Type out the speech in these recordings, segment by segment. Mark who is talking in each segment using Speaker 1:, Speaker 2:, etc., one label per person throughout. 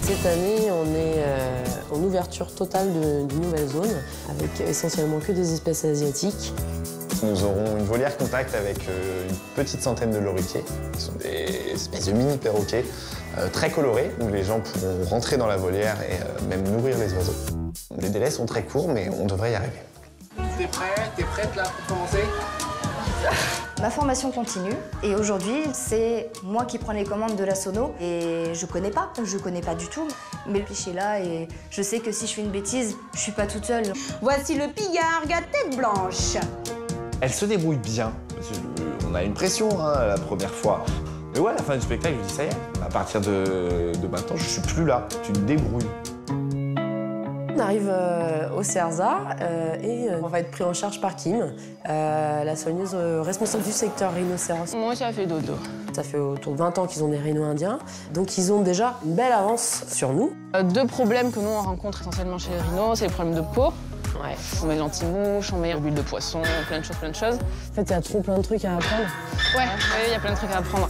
Speaker 1: Cette année, on est en ouverture totale d'une nouvelle zone, avec essentiellement que des espèces asiatiques.
Speaker 2: Nous aurons une volière contact avec une petite centaine de loriquets, qui sont des espèces de mini perroquets très colorés, où les gens pourront rentrer dans la volière et même nourrir les oiseaux. Les délais sont très courts, mais on devrait y arriver.
Speaker 3: T'es prêt? T'es prête là pour commencer?
Speaker 4: Ma formation continue et aujourd'hui, c'est moi qui prends les commandes de la sono et je connais pas du tout. Mais le cliché est là et je sais que si je fais une bêtise, je suis pas toute seule.
Speaker 5: Voici le pigargue à tête blanche.
Speaker 2: Elle se débrouille bien. On a une pression la première fois. Mais ouais, à la fin du spectacle, je me dis ça y est, à partir de maintenant, je suis plus là. Tu te débrouilles.
Speaker 1: On arrive au CERSA et on va être pris en charge par Kim, la soigneuse responsable du secteur rhinocéros.
Speaker 6: Moi, ça fait dodo.
Speaker 1: Ça fait autour de 20 ans qu'ils ont des rhinos indiens, donc ils ont déjà une belle avance sur nous.
Speaker 6: Deux problèmes que nous, on rencontre essentiellement chez les rhinos, c'est les problèmes de peau.
Speaker 1: Ouais.
Speaker 6: On met de l'anti-mouche, on met de l'huile de poisson, plein de choses.
Speaker 1: En fait, il y a trop plein de trucs à apprendre.
Speaker 6: Ouais, il y a plein de trucs à apprendre.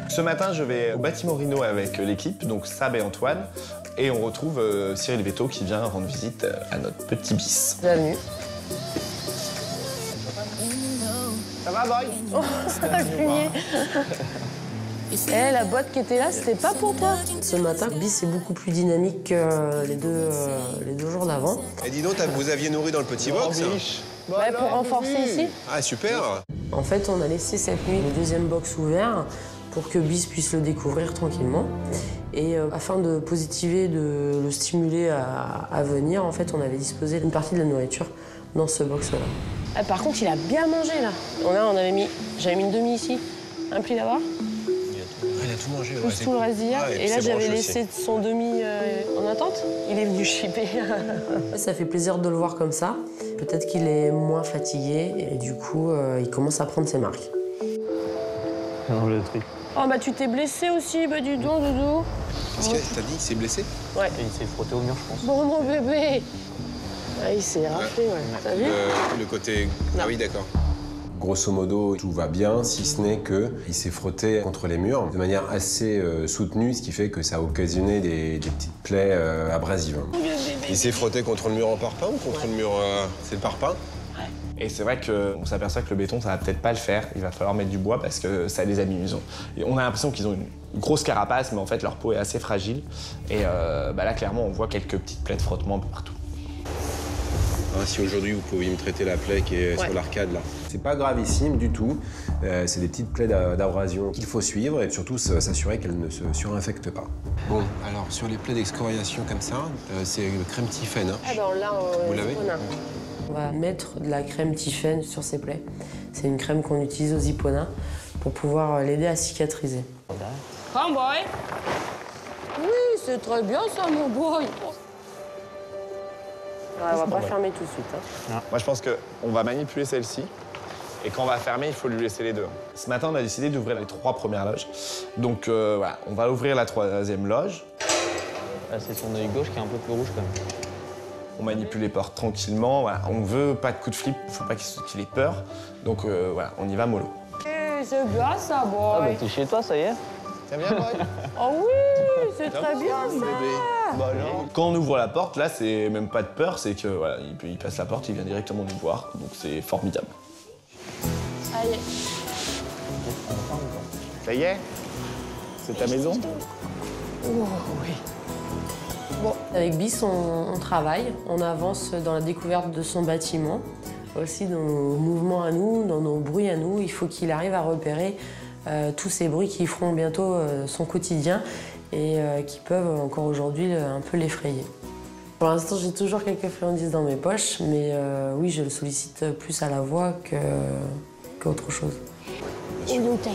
Speaker 2: Ce matin, je vais au bâtiment Rhino avec l'équipe, donc Sab et Antoine, et on retrouve Cyril Vetto qui vient rendre visite à notre petit bis.
Speaker 1: Bienvenue.
Speaker 2: Ça va, boy?
Speaker 1: Oh, ça va cligner. La boîte qui était là, c'était pas pour toi. Ce matin, bis est beaucoup plus dynamique que les deux jours d'avant.
Speaker 7: Et dis donc, vous aviez nourri dans le petit box?
Speaker 1: Ouais, pour renforcer ici.
Speaker 7: Ah, super.
Speaker 1: En fait, on a laissé cette nuit le deuxième box ouvert pour que Bis puisse le découvrir tranquillement. Et afin de positiver, de le stimuler à venir, en fait, on avait disposé une partie de la nourriture dans ce box-là. Ah, par contre, il a bien mangé, là. J'avais mis une demi ici, un pli là-bas.
Speaker 7: Il a tout mangé.
Speaker 1: Plus tout le reste d'hier.
Speaker 7: Ah,
Speaker 1: et là, j'avais laissé son demi en attente. Il est venu chipper. Ça fait plaisir de le voir comme ça. Peut-être qu'il est moins fatigué et du coup, il commence à prendre ses marques.
Speaker 8: Non, le truc.
Speaker 1: Oh, bah tu t'es blessé aussi, bah dis donc, Doudou.
Speaker 7: Qu'est-ce qu'il t'a dit? Il s'est blessé?
Speaker 1: Ouais.
Speaker 8: Et il s'est frotté au mur, je pense.
Speaker 1: Bon, mon bébé. Ah, il s'est raflé, ouais. T'as vu?
Speaker 7: Le côté...
Speaker 1: Non.
Speaker 7: Ah oui, d'accord.
Speaker 9: Grosso modo, tout va bien, si ce n'est qu'il s'est frotté contre les murs de manière assez soutenue, ce qui fait que ça a occasionné des petites plaies abrasives.
Speaker 7: Il s'est frotté contre le mur en parpaing ou contre le mur... C'est le parpaing?
Speaker 2: Et c'est vrai qu'on s'aperçoit que le béton, ça va peut-être pas le faire. Il va falloir mettre du bois parce que ça les amuse. Et on a l'impression qu'ils ont une grosse carapace, mais en fait, leur peau est assez fragile. Et là, clairement, on voit quelques petites plaies de frottement un peu partout.
Speaker 7: Ah, si aujourd'hui, vous pouviez me traiter la plaie qui est sur l'arcade, là.
Speaker 9: C'est pas gravissime du tout. C'est des petites plaies d'abrasion qu'il faut suivre et surtout s'assurer qu'elles ne se surinfectent pas.
Speaker 7: Bon, alors, sur les plaies d'excoriation comme ça, c'est crème Tiphaine. Hein.
Speaker 1: Ah, ben là,
Speaker 7: Vous l'avez?
Speaker 1: On va mettre de la crème Tiphaine sur ses plaies. C'est une crème qu'on utilise aux Ipona pour pouvoir l'aider à cicatriser.
Speaker 6: Come boy.
Speaker 1: Oui, c'est très bien ça, mon boy. On va pas fermer tout de suite. Hein.
Speaker 2: Moi, je pense qu'on va manipuler celle-ci. Et quand on va fermer, il faut lui laisser les deux. Ce matin, on a décidé d'ouvrir les 3 premières loges. Donc voilà, on va ouvrir la 3e loge.
Speaker 8: Là, c'est son œil gauche qui est un peu plus rouge quand même.
Speaker 2: On manipule les portes tranquillement. Voilà. On veut pas de coup de flip, faut pas qu'il ait peur. Donc voilà, on y va mollo.
Speaker 6: C'est bien ça, boy.
Speaker 8: Ah bah t'es chez toi, ça y est.
Speaker 2: Ça bien, boy?
Speaker 6: Oh oui, c'est très bien ça.
Speaker 2: Quand on ouvre la porte, là, c'est même pas de peur, c'est que voilà, il passe la porte, il vient directement nous voir. Donc c'est formidable.
Speaker 6: Allez.
Speaker 2: Ça y est? C'est ta maison?
Speaker 6: Oh oui.
Speaker 1: Bon, avec Bis, on travaille, on avance dans la découverte de son bâtiment, aussi dans nos mouvements à nous, dans nos bruits à nous. Il faut qu'il arrive à repérer tous ces bruits qui feront bientôt son quotidien et qui peuvent encore aujourd'hui un peu l'effrayer. Pour l'instant, j'ai toujours quelques friandises dans mes poches, mais oui, je le sollicite plus à la voix qu'autre chose.
Speaker 6: Ils étaient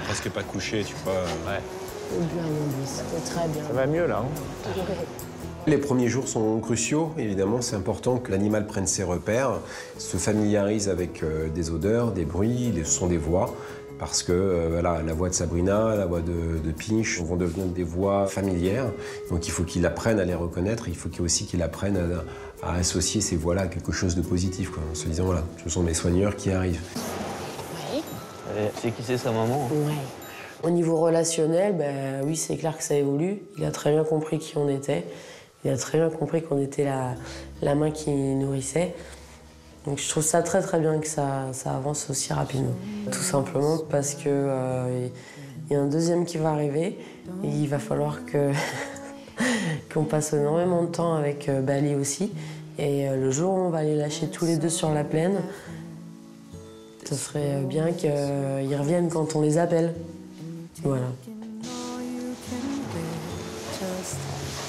Speaker 7: presque pas couchés, tu vois.
Speaker 2: Ouais.
Speaker 6: C'est bien, mon Bis, c'est très bien.
Speaker 2: Ça va mieux, là, hein?
Speaker 9: Les premiers jours sont cruciaux, évidemment. C'est important que l'animal prenne ses repères, se familiarise avec des odeurs, des bruits, le son des voix. Parce que voilà, la voix de Sabrina, la voix de Pinch vont devenir des voix familières. Donc il faut qu'il apprenne à les reconnaître. Il faut aussi qu'il apprenne à associer ces voix-là à quelque chose de positif, quoi, en se disant, voilà, ce sont mes soigneurs qui arrivent.
Speaker 6: Oui.
Speaker 8: C'est qui c'est sa maman?
Speaker 6: Ouais.
Speaker 1: Au niveau relationnel, ben, oui, c'est clair que ça évolue. Il a très bien compris qui on était. Il a très bien compris qu'on était la main qui nourrissait. Donc je trouve ça très très bien que ça avance aussi rapidement. Tout simplement parce que y a un deuxième qui va arriver et il va falloir qu'on passe énormément de temps avec Bali aussi. Et le jour où on va les lâcher tous les deux sur la plaine, ce serait bien qu'ils reviennent quand on les appelle. Voilà.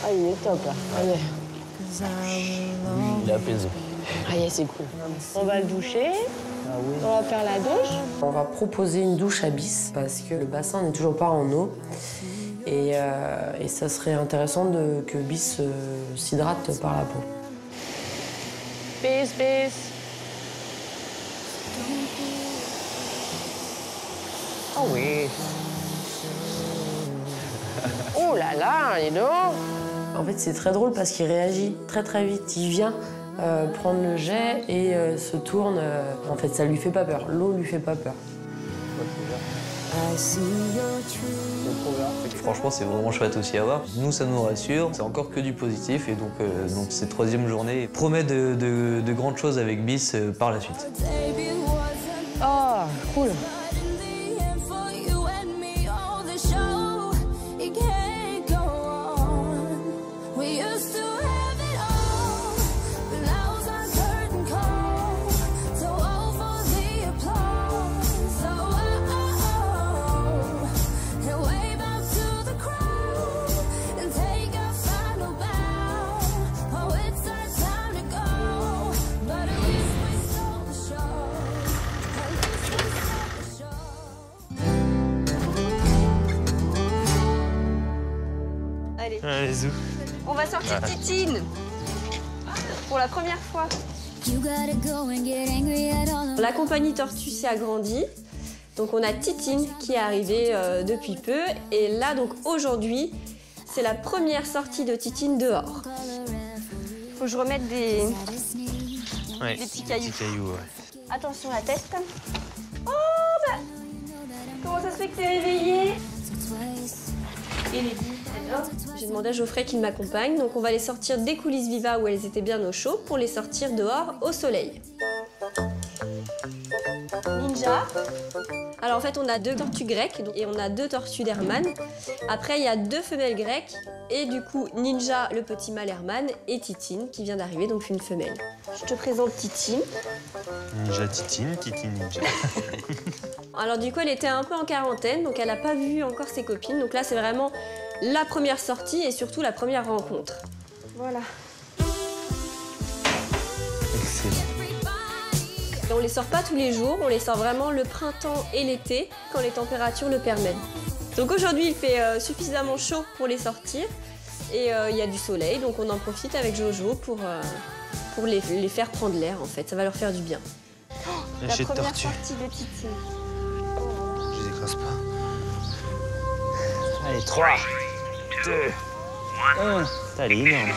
Speaker 6: Ah, il est top là. Allez.
Speaker 8: Il est apaisé.
Speaker 6: Allez, c'est cool. On va le doucher.
Speaker 8: Ah oui.
Speaker 6: On va faire la douche.
Speaker 1: On va proposer une douche à Bis parce que le bassin n'est toujours pas en eau. Et ça serait intéressant que Bis s'hydrate par la peau.
Speaker 6: Bis, bis. Oh oui. Oh là là, dis donc.
Speaker 1: En fait, c'est très drôle parce qu'il réagit très très vite. Il vient prendre le jet et se tourne. En fait, ça lui fait pas peur. L'eau lui fait pas peur.
Speaker 8: Franchement, c'est vraiment chouette aussi à voir. Nous, ça nous rassure. C'est encore que du positif. Et donc cette troisième journée promet de grandes choses avec Bis par la suite.
Speaker 6: Oh, cool.
Speaker 8: Allez, zou.
Speaker 5: On va sortir Titine pour la première fois. La compagnie Tortue s'est agrandie. Donc on a Titine qui est arrivée depuis peu. Et là, donc aujourd'hui, c'est la première sortie de Titine dehors. Faut que je remette des petits cailloux.
Speaker 8: Ouais.
Speaker 5: Attention la tête. Oh bah comment ça se fait que t'es réveillée? Et les j'ai demandé à Geoffrey qu'il m'accompagne, donc on va les sortir des coulisses Viva où elles étaient bien au chaud pour les sortir dehors au soleil. Ninja. Alors en fait on a 2 tortues grecques et on a 2 tortues d'Hermann. Après il y a 2 femelles grecques et du coup Ninja, le petit mâle Hermann, et Titine qui vient d'arriver, donc une femelle. Je te présente Titine.
Speaker 7: Ninja Titine, Titine Ninja.
Speaker 5: Alors du coup elle était un peu en quarantaine, donc elle n'a pas vu encore ses copines. Donc là c'est vraiment la première sortie et surtout la première rencontre. Voilà.
Speaker 8: Excellent.
Speaker 5: Et on les sort pas tous les jours, on les sort vraiment le printemps et l'été quand les températures le permettent. Donc aujourd'hui il fait suffisamment chaud pour les sortir et il y a du soleil, donc on en profite avec Jojo pour les faire prendre l'air en fait, ça va leur faire du bien. Oh, la première sortie de Titine.
Speaker 8: Je les écrase pas. Allez, 3, 2,
Speaker 10: Elle est énorme.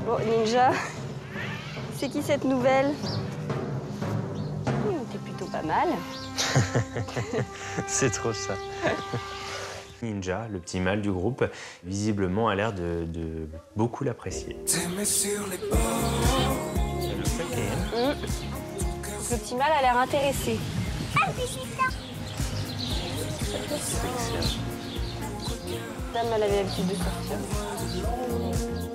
Speaker 5: Bon, Ninja, c'est qui cette nouvelle? T'es plutôt pas mal.
Speaker 10: C'est trop ça. Ninja, le petit mâle du groupe, visiblement a l'air de beaucoup l'apprécier.
Speaker 5: Le petit mâle a l'air intéressé. Dame, elle avait l'habitude de sortir.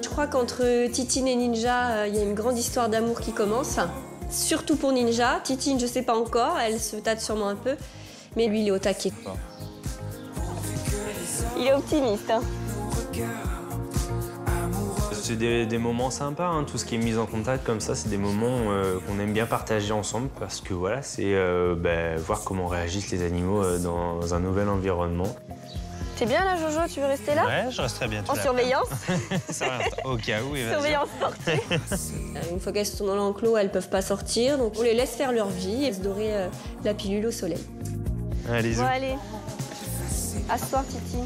Speaker 5: Je crois qu'entre Titine et Ninja, il y a une grande histoire d'amour qui commence. Surtout pour Ninja. Titine, je sais pas encore, elle se tâte sûrement un peu. Mais lui, il est au taquet. Il est optimiste, hein.
Speaker 10: C'est des moments sympas, hein. Tout ce qui est mise en contact comme ça, c'est des moments qu'on aime bien partager ensemble parce que voilà, c'est voir comment réagissent les animaux dans un nouvel environnement.
Speaker 5: T'es bien là, Jojo? Tu veux rester là?
Speaker 10: Ouais, je resterai bien.
Speaker 5: En surveillance?
Speaker 10: Au cas où,
Speaker 5: surveillance sportive. Une fois qu'elles sont dans l'enclos, elles peuvent pas sortir, donc on les laisse faire leur vie et se dorer la pilule au soleil.
Speaker 10: Allez-y.
Speaker 5: Bon, allez. Asseoir, Titi.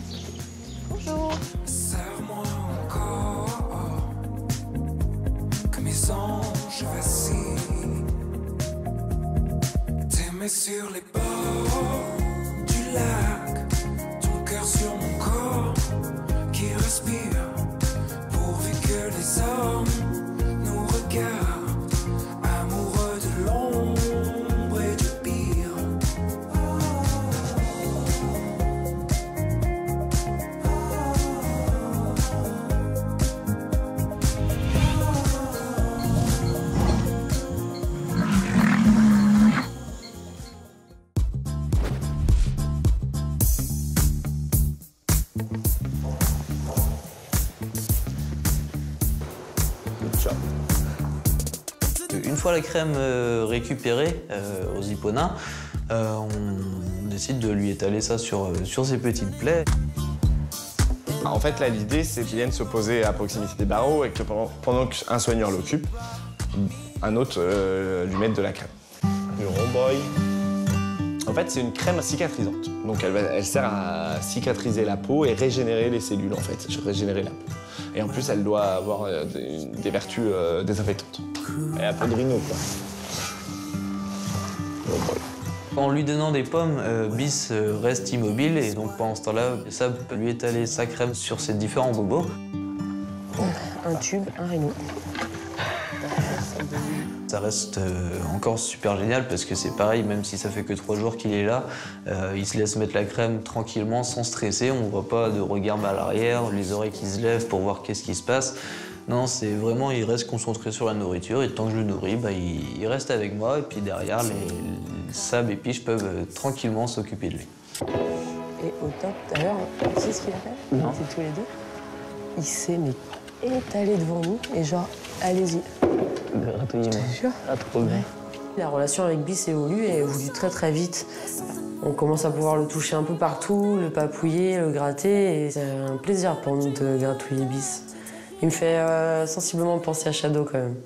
Speaker 5: Bonjour.
Speaker 11: Serre-moi encore, que mes anges vacillent. T'aimer sur les bords du lac, ton cœur sur mon corps qui respire, pourvu que les hommes nous regardent, amoureux de l'ombre et du pire.
Speaker 8: Une fois la crème récupérée aux hipponas, on décide de lui étaler ça sur ses petites plaies.
Speaker 2: En fait, là, l'idée, c'est qu'ils viennent se poser à proximité des barreaux et que pendant qu'un soigneur l'occupe, un autre lui mette de la crème. Le Romboy. En fait, c'est une crème cicatrisante. Donc, elle sert à cicatriser la peau et régénérer les cellules, en fait. Régénérer la peau. Et en plus, elle doit avoir des vertus désinfectantes. Et un peu de rhino, quoi.
Speaker 8: En lui donnant des pommes, Bis reste immobile et donc pendant ce temps-là, Sab peut lui étaler sa crème sur ses différents bobos.
Speaker 1: Un tube, un rhino.
Speaker 8: Ça reste encore super génial parce que c'est pareil, même si ça fait que 3 jours qu'il est là, il se laisse mettre la crème tranquillement, sans stresser. On ne voit pas de regard à l'arrière, les oreilles qui se lèvent pour voir qu'est-ce qui se passe. Non, c'est vraiment, il reste concentré sur la nourriture et tant que je le nourris, il reste avec moi et puis derrière, les Sab et Piche peuvent tranquillement s'occuper de lui.
Speaker 1: Et au top, d'ailleurs, tu sais ce qu'il a fait?
Speaker 8: Non.
Speaker 1: C'est tous les deux. Il s'est étalé devant nous et genre, allez-y.
Speaker 8: Gratouillez-moi.
Speaker 1: Je te jure.
Speaker 8: Ah, trop bien.
Speaker 1: La relation avec Bis évolue et évolue très très vite. On commence à pouvoir le toucher un peu partout, le papouiller, le gratter et c'est un plaisir pour nous de gratouiller Bis. Il me fait sensiblement penser à Shadow quand même.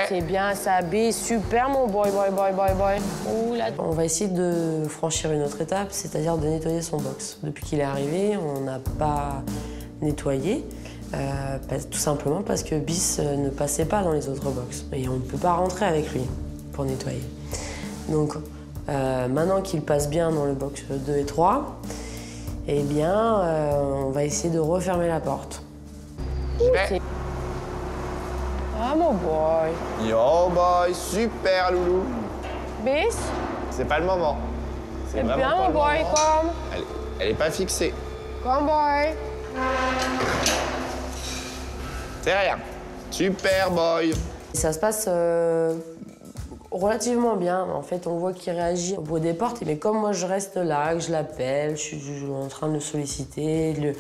Speaker 1: C'est bien, ça Bis, super mon boy. Ouh, là. On va essayer de franchir une autre étape, c'est-à-dire de nettoyer son box. Depuis qu'il est arrivé, on n'a pas nettoyé, tout simplement parce que Bis ne passait pas dans les autres box. Et on ne peut pas rentrer avec lui pour nettoyer. Donc maintenant qu'il passe bien dans le box 2 et 3, eh bien, on va essayer de refermer la porte. Ah mon boy.
Speaker 2: Yo boy, super loulou.
Speaker 1: Bis,
Speaker 2: C'est pas le moment.
Speaker 1: c'est
Speaker 2: vraiment
Speaker 1: bien
Speaker 2: pas
Speaker 1: mon
Speaker 2: le
Speaker 1: boy,
Speaker 2: moment.
Speaker 1: comme.
Speaker 2: Elle est pas fixée.
Speaker 1: Comme boy.
Speaker 2: C'est rien. Super boy.
Speaker 1: Ça se passe relativement bien. En fait, on voit qu'il réagit au bout des portes. Mais comme moi, je reste là, que je l'appelle, je suis en train de le solliciter,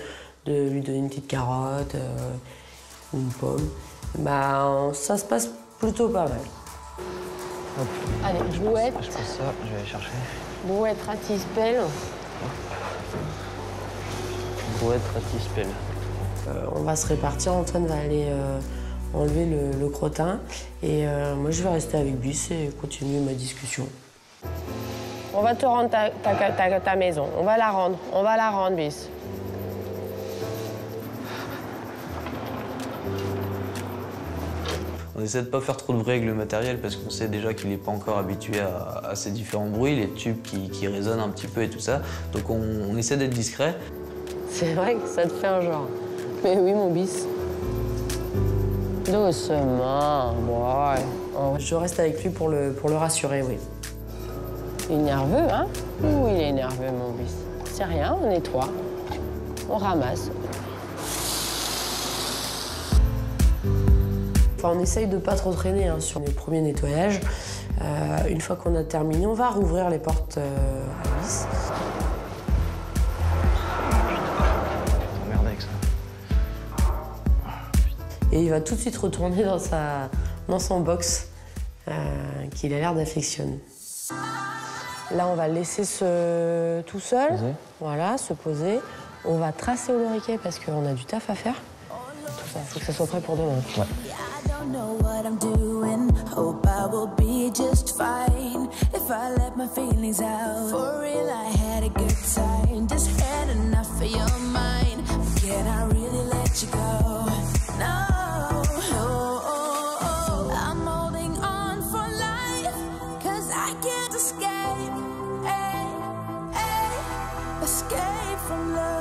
Speaker 1: de lui donner une petite carotte, une pomme, bah, ça se passe plutôt pas mal.
Speaker 8: Hop.
Speaker 1: Allez, jouette.
Speaker 8: Je passe ça, je vais aller chercher.
Speaker 1: Brouette, ratisse, pelle.
Speaker 8: Brouette, ratisse, pelle.
Speaker 1: On va se répartir. Antoine va aller enlever le crottin. Et moi, je vais rester avec Bis et continuer ma discussion. On va te rendre ta maison. On va la rendre, Bis.
Speaker 8: On essaie de ne pas faire trop de bruit avec le matériel parce qu'on sait déjà qu'il n'est pas encore habitué à ces différents bruits, les tubes qui résonnent un petit peu et tout ça. Donc on essaie d'être discret.
Speaker 1: C'est vrai que ça te fait un genre. Mais oui, mon Bis. Doucement, ouais. Je reste avec lui pour le rassurer, oui. Il est nerveux, hein? Oui, il est nerveux, mon Bis. C'est rien, on nettoie. On ramasse. Enfin, on essaye de pas trop traîner sur les premiers nettoyages. Une fois qu'on a terminé, on va rouvrir les portes à vis.
Speaker 8: Merde avec ça.
Speaker 1: Et il va tout de suite retourner dans son box qu'il a l'air d'affectionner. Là, on va le laisser tout seul, voilà, se poser. On va tracer au loriquet parce qu'on a du taf à faire. Il faut que ça soit prêt pour demain. Ouais.
Speaker 11: I don't know what I'm doing. Hope I will be just fine if I let my feelings out. For real, I had a good time. Just had enough of your mind. Can I really let you go? No. I'm holding on for life, 'cause I can't escape. Escape from love.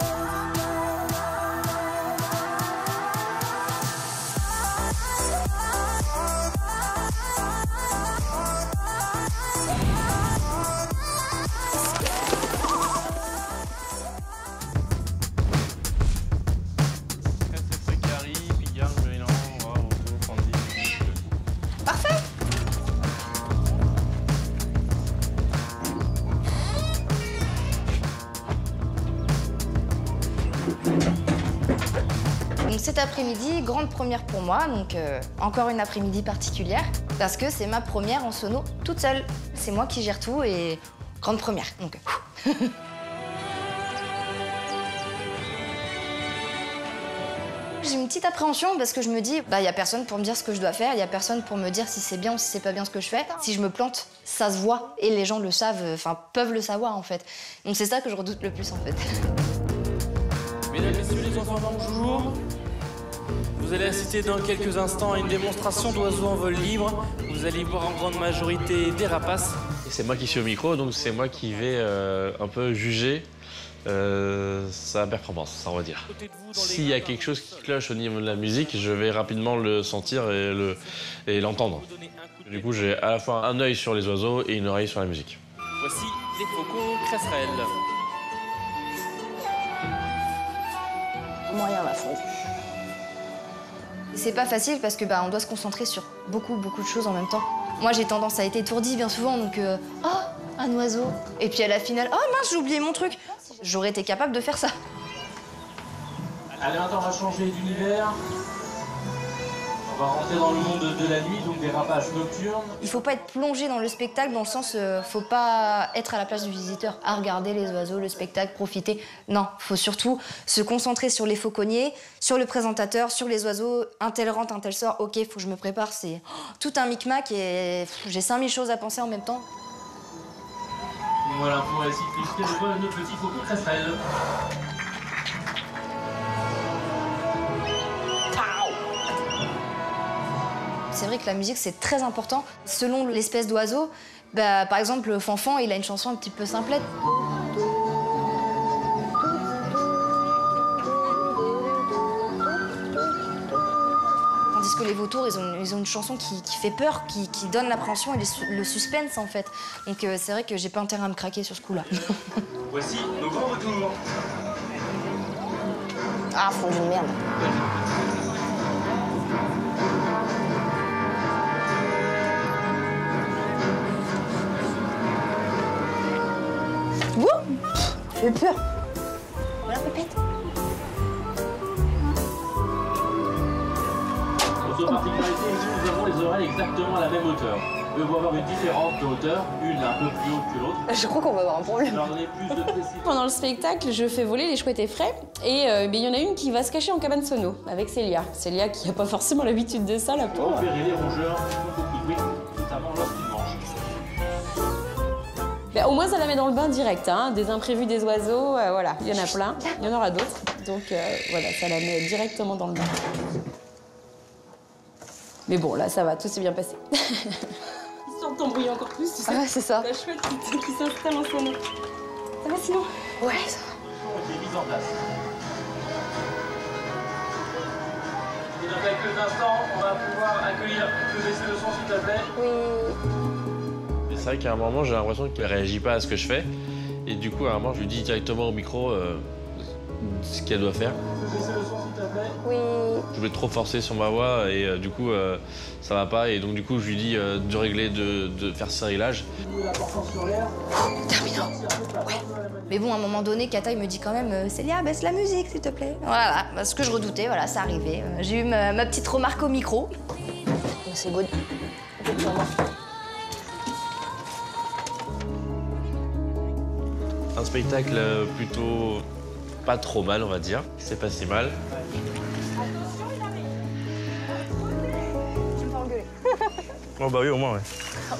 Speaker 4: Donc cet après-midi, grande première pour moi, donc encore une après-midi particulière, parce que c'est ma première en sono toute seule. C'est moi qui gère tout et grande première. Donc. J'ai une petite appréhension parce que je me dis, y a personne pour me dire ce que je dois faire, il y a personne pour me dire si c'est bien ou si c'est pas bien ce que je fais. Si je me plante, ça se voit et les gens le savent, enfin peuvent le savoir en fait. Donc c'est ça que je redoute le plus en fait.
Speaker 12: Mesdames, Messieurs les enfants, bonjour. Vous allez assister dans quelques instants à une démonstration d'oiseaux en vol libre. Vous allez voir en grande majorité des rapaces.
Speaker 13: C'est moi qui suis au micro, donc c'est moi qui vais un peu juger sa performance, on va dire. S'il y a quelque chose qui cloche au niveau de la musique, je vais rapidement le sentir et l'entendre. Du coup, j'ai à la fois un œil sur les oiseaux et une oreille sur la musique.
Speaker 12: Voici les faucons cresserelles.
Speaker 4: Moyen m'a fondu. C'est pas facile parce que on doit se concentrer sur beaucoup de choses en même temps. Moi j'ai tendance à être étourdie bien souvent donc oh, un oiseau. Et puis à la finale, oh mince j'ai oublié mon truc. J'aurais été capable de faire ça.
Speaker 12: Allez maintenant on va changer d'univers. On va rentrer dans le monde de la nuit, donc des rapaces nocturnes.
Speaker 4: Il faut pas être plongé dans le spectacle dans le sens, faut pas être à la place du visiteur, à regarder les oiseaux, le spectacle, profiter. Non, faut surtout se concentrer sur les fauconniers, sur le présentateur, sur les oiseaux. Un tel rentre, un tel sort, ok, faut que je me prépare, c'est tout un micmac et j'ai 5000 choses à penser en même temps.
Speaker 12: Voilà, pour essayer de féliciter le vol de notre petit faucon cresserelle.
Speaker 4: C'est vrai que la musique, c'est très important. Selon l'espèce d'oiseau, par exemple, le fanfan, il a une chanson un petit peu simplette. Tandis que les vautours, ils ont une chanson qui fait peur, qui donne l'appréhension et le suspense, en fait. Donc c'est vrai que j'ai pas intérêt à me craquer sur ce coup-là.
Speaker 12: Voici nos grands retours.
Speaker 4: Ah, faut que je merde. J'ai peur. Voilà, pépette.
Speaker 12: Autre particularité, ici nous avons les oreilles exactement à la même hauteur. Vous pouvez avoir une différence de hauteur, une un peu plus haute que l'autre.
Speaker 6: Je crois qu'on va avoir un problème.
Speaker 12: Leur donner plus de précision.
Speaker 5: Pendant le spectacle, je fais voler les chouettes effraies et il y en a une qui va se cacher en cabane sono avec Célia. Célia qui n'a pas forcément l'habitude de ça, la pauvre.
Speaker 12: Vous verrez les rongeurs qui font beaucoup de bruit, notamment lorsqu'ils mangent.
Speaker 5: Au moins, ça la met dans le bain direct. Hein. Des imprévus des oiseaux, voilà, il y en a plein. Il y en aura d'autres. Donc voilà, ça la met directement dans le bain. Mais bon, là, ça va, tout s'est bien passé. Histoire de t'embrouiller encore plus, tu sais.
Speaker 6: Ah ouais, c'est ça.
Speaker 5: La chouette qui s'installe en sono. Ça va sinon?
Speaker 6: Ouais, ça va.
Speaker 12: Qui est mise en place. Et dans quelques instants, on va pouvoir accueillir. Tu peux baisser le son, s'il te plaît?
Speaker 5: Oui.
Speaker 13: C'est vrai qu'à un moment, j'ai l'impression qu'elle réagit pas à ce que je fais. Et du coup, à un moment, je lui dis directement au micro ce qu'elle doit faire.
Speaker 12: Tu peux baisser le son, s'il te plaît?
Speaker 5: Oui.
Speaker 13: Je voulais trop forcer sur ma voix et du coup, ça va pas. Et donc, du coup, je lui dis de régler, de faire ce réglage.
Speaker 12: La portion sur l'air.
Speaker 4: Terminant. Ouais. Mais bon, à un moment donné, Kata, il me dit quand même Célia, baisse la musique, s'il te plaît. Voilà, bah, ce que je redoutais, voilà, ça arrivait. J'ai eu ma petite remarque au micro.
Speaker 6: C'est good.
Speaker 13: Un spectacle plutôt pas trop mal, on va dire. C'est pas si mal.
Speaker 6: Tu me fais engueuler.
Speaker 12: Oh bah oui, au moins, ouais.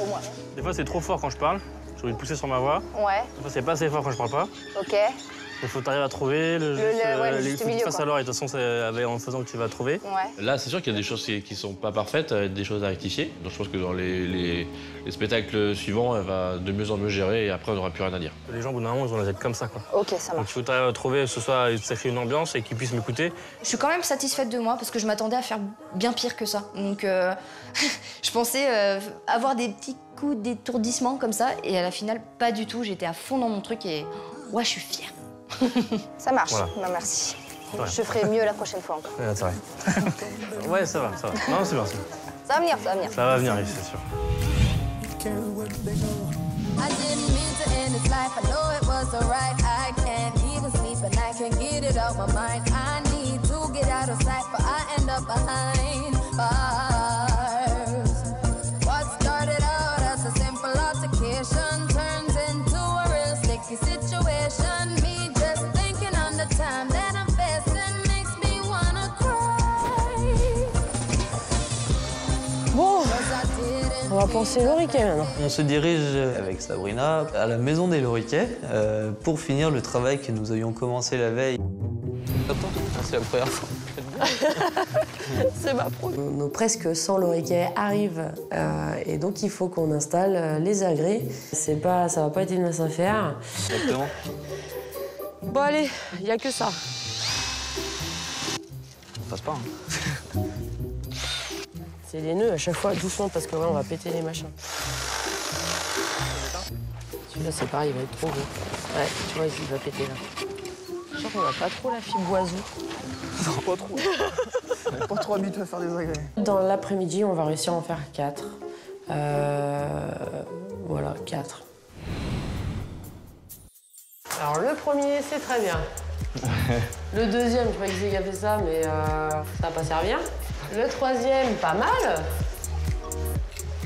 Speaker 6: Au moins.
Speaker 12: Des fois, c'est trop fort quand je parle. J'ai envie de pousser sur ma voix.
Speaker 6: Ouais.
Speaker 12: Des fois, c'est pas assez fort quand je parle pas.
Speaker 6: Ok.
Speaker 12: Il faut t'arriver à trouver le
Speaker 6: juste milieu,
Speaker 12: face
Speaker 6: quoi.
Speaker 12: à l'oreille. De toute façon, c'est en faisant que tu vas trouver.
Speaker 6: Ouais.
Speaker 13: Là, c'est sûr qu'il y a des choses qui sont pas parfaites, des choses à rectifier. Donc je pense que dans les spectacles suivants, elle va de mieux en mieux gérer et après, on n'aura plus rien à dire.
Speaker 12: Les gens, au bout d'un moment, ils ont la tête comme ça, quoi.
Speaker 6: Ok, ça
Speaker 12: Donc
Speaker 6: marche.
Speaker 12: il faut t'arriver à trouver, que ce soit ça crée une ambiance et qu'ils puissent m'écouter.
Speaker 4: Je suis quand même satisfaite de moi parce que je m'attendais à faire bien pire que ça. Donc, je pensais avoir des petits coups d'étourdissement comme ça et à la finale, pas du tout. J'étais à fond dans mon truc et ouais, je suis fière.
Speaker 6: Ça marche.
Speaker 12: Voilà.
Speaker 6: Non, merci.
Speaker 12: Ouais.
Speaker 6: Je ferai mieux la prochaine fois encore.
Speaker 12: Ouais, c'est vrai. Ouais, ça va, ça va. Non, c'est bien, c'est bien.
Speaker 6: Ça va venir, ça va venir.
Speaker 12: Ça va venir, c'est sûr.
Speaker 11: I didn't mean to end this life. I know it was alright. I can't even sleep and I can't get it out my mind. I need to get out of sight, but I end up behind bars. What started out as a simple altercation turns into a real sticky situation. Me just thinking on the time that I'm facing makes me wanna cry.
Speaker 1: Bon, on va penser Loriquet maintenant.
Speaker 8: On se dirige avec Sabrina à la maison des Loriquets pour finir le travail que nous avions commencé la veille. Attends, c'est la première fois.
Speaker 1: C'est ma pro. Nos presque 100 Loriquets arrivent et donc il faut qu'on installe les agrès. Ça va pas être une mince affaire.
Speaker 8: Exactement.
Speaker 1: Bon allez, il n'y a que ça.
Speaker 8: On passe pas. Hein.
Speaker 1: C'est les nœuds à chaque fois, doucement parce que ouais, on va péter les machins. Celui-là c'est pareil, il va être trop gros. Ouais, tu vois, il va péter là. Je crois qu'on n'a pas trop la fibre oiseau.
Speaker 3: Non, pas trop. Pas trop habitué à faire des agrès.
Speaker 1: Dans l'après-midi, on va réussir à en faire 4. Voilà, 4. Alors le premier, c'est très bien. Le deuxième, je crois que Zig a fait ça, mais ça va pas servir. Le troisième, pas mal.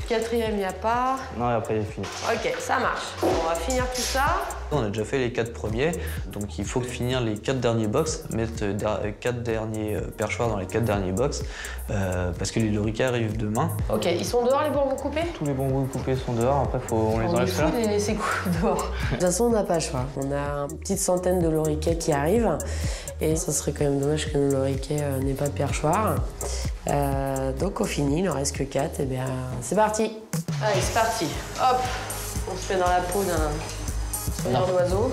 Speaker 1: Quatrième, il n'y a pas.
Speaker 8: Non, et après, il est fini.
Speaker 1: Ok, ça marche. On va finir tout ça.
Speaker 8: On a déjà fait les 4 premiers, donc il faut finir les 4 derniers box, mettre 4 derniers perchoirs dans les 4 derniers box, parce que les Loriquets arrivent demain.
Speaker 1: Ok, ils sont dehors les bambous coupés?
Speaker 8: Tous les bambous coupés sont dehors, après on les enlève
Speaker 1: On les laisser dehors. De toute façon, on n'a pas le choix. On a une petite centaine de Loriquets qui arrivent, et ça serait quand même dommage que nos Loriquets n'aient pas de perchoir. Donc au fini, il n'en reste que 4, et bien c'est parti. Allez, c'est parti. Hop, on se met dans la peau d'un sonneur d'oiseau.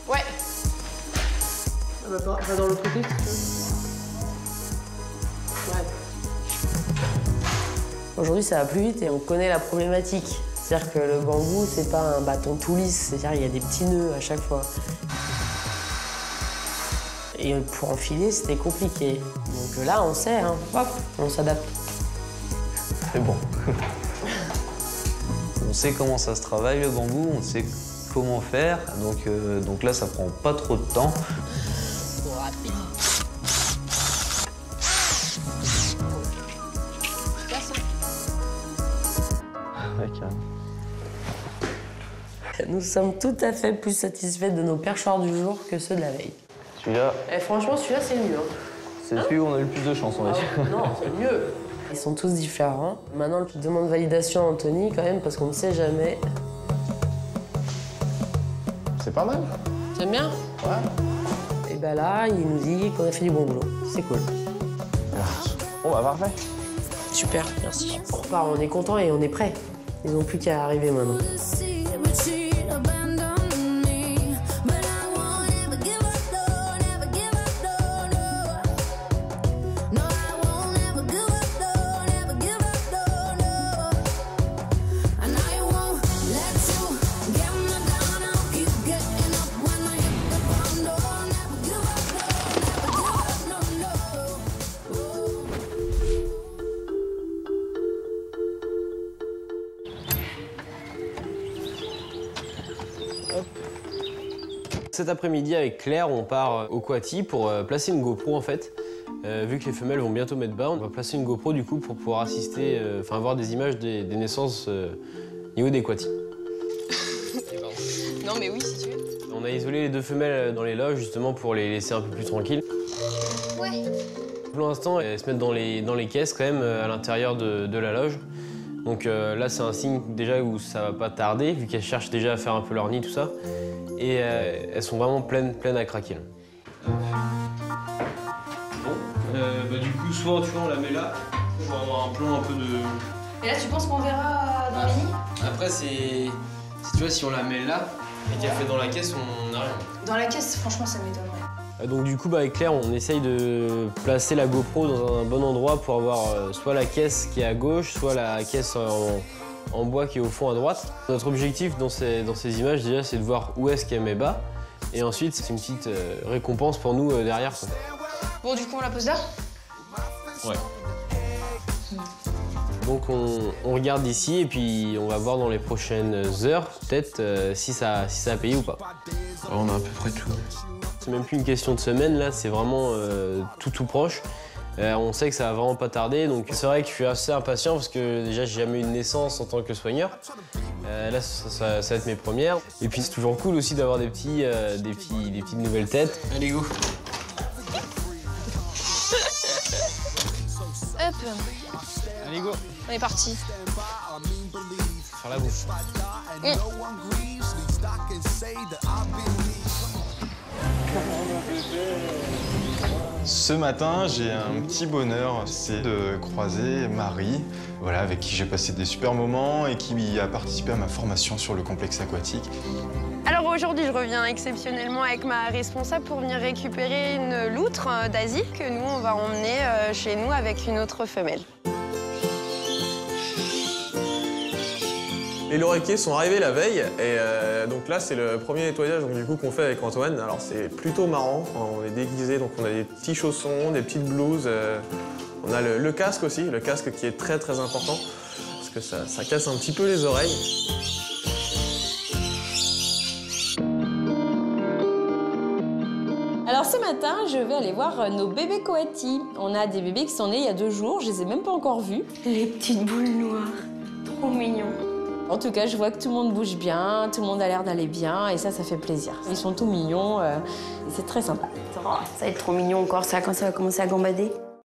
Speaker 1: Ouais. Va dans l'autre côté, si tu veux. Ouais. Aujourd'hui, ça va plus vite et on connaît la problématique. C'est-à-dire que le bambou, c'est pas un bâton tout lisse, c'est-à-dire qu'il y a des petits nœuds à chaque fois. Et pour enfiler, c'était compliqué. Donc là, on sait, hein. Hop, on s'adapte.
Speaker 8: C'est bon. On sait comment ça se travaille le bambou, on sait comment faire, donc là, ça prend pas trop de temps.
Speaker 1: Nous sommes tout à fait plus satisfaits de nos perchoirs du jour que ceux de la veille.
Speaker 8: Celui-là,
Speaker 1: Franchement, celui-là, c'est le mieux.
Speaker 8: c'est celui où on a eu le plus de chance, on va dire.
Speaker 1: Non, c'est le mieux. Ils sont tous différents. Maintenant, je demande validation à Anthony quand même, parce qu'on ne sait jamais.
Speaker 2: C'est pas mal.
Speaker 1: T'aimes bien?
Speaker 2: Ouais.
Speaker 1: Et ben là, il nous dit qu'on a fait du bon boulot. C'est cool.
Speaker 2: Bon, bah parfait.
Speaker 1: Super, merci. On repart, on est content et on est prêt. Ils n'ont plus qu'à arriver maintenant.
Speaker 14: Cet après-midi avec Claire, on part au Quati pour placer une GoPro en fait. Vu que les femelles vont bientôt mettre bas, on va placer une GoPro du coup pour pouvoir assister, avoir des images des naissances au niveau des Quatis.
Speaker 6: Non mais oui si tu veux.
Speaker 14: On a isolé les 2 femelles dans les loges justement pour les laisser un peu plus tranquilles.
Speaker 6: Ouais.
Speaker 14: Pour l'instant, elles se mettent dans les caisses quand même à l'intérieur de la loge. Donc là c'est un signe déjà où ça va pas tarder vu qu'elles cherchent déjà à faire un peu leur nid tout ça. Et elles sont vraiment pleines à craquer. Bon, du coup, soit tu vois, on la met là, pour avoir un plan un peu de...
Speaker 6: Et là, tu penses qu'on verra dans les nids?
Speaker 14: Après, si tu vois, si on la met là et qu'elle fait dans la caisse, on n'a rien.
Speaker 6: Dans la caisse, franchement, ça m'étonnerait.
Speaker 14: Donc du coup, avec Claire, on essaye de placer la GoPro dans un bon endroit pour avoir soit la caisse qui est à gauche, soit la caisse en bois qui est au fond à droite. Notre objectif dans ces images, déjà, c'est de voir où est-ce qu'elle met bas. Et ensuite, c'est une petite récompense pour nous derrière. Quoi.
Speaker 6: Bon, du coup, on la pose là?
Speaker 14: Ouais. Donc on regarde ici et puis on va voir dans les prochaines heures, peut-être, si ça a payé ou pas.
Speaker 7: On a à peu près tout.
Speaker 14: C'est même plus une question de semaine, là, c'est vraiment tout proche. On sait que ça va vraiment pas tarder, donc c'est vrai que je suis assez impatient parce que déjà j'ai jamais eu de naissance en tant que soigneur. Là ça va être mes premières. Et puis c'est toujours cool aussi d'avoir des petites nouvelles têtes. Allez go.
Speaker 6: Hop.
Speaker 14: Allez go.
Speaker 6: On est parti.
Speaker 14: Faire la bouffe.
Speaker 15: Ce matin, j'ai un petit bonheur, c'est de croiser Marie, voilà, avec qui j'ai passé des super moments et qui a participé à ma formation sur le complexe aquatique.
Speaker 16: Alors aujourd'hui, je reviens exceptionnellement avec ma responsable pour venir récupérer une loutre d'Asie que nous, on va emmener chez nous avec une autre femelle.
Speaker 17: Les loriquets sont arrivés la veille et donc là c'est le premier nettoyage donc, du coup qu'on fait avec Antoine. Alors c'est plutôt marrant, on est déguisés, donc on a des petits chaussons, des petites blouses, on a le casque aussi, le casque qui est très important parce que ça casse un petit peu les oreilles.
Speaker 18: Alors ce matin, je vais aller voir nos bébés coati. On a des bébés qui sont nés il y a 2 jours, je les ai même pas encore vus.
Speaker 16: Les petites boules noires, trop mignons.
Speaker 18: En tout cas, je vois que tout le monde bouge bien, tout le monde a l'air d'aller bien et ça fait plaisir. Ils sont tout mignons et c'est très sympa.
Speaker 16: Oh, ça va être trop mignon encore, ça, quand ça va commencer à gambader.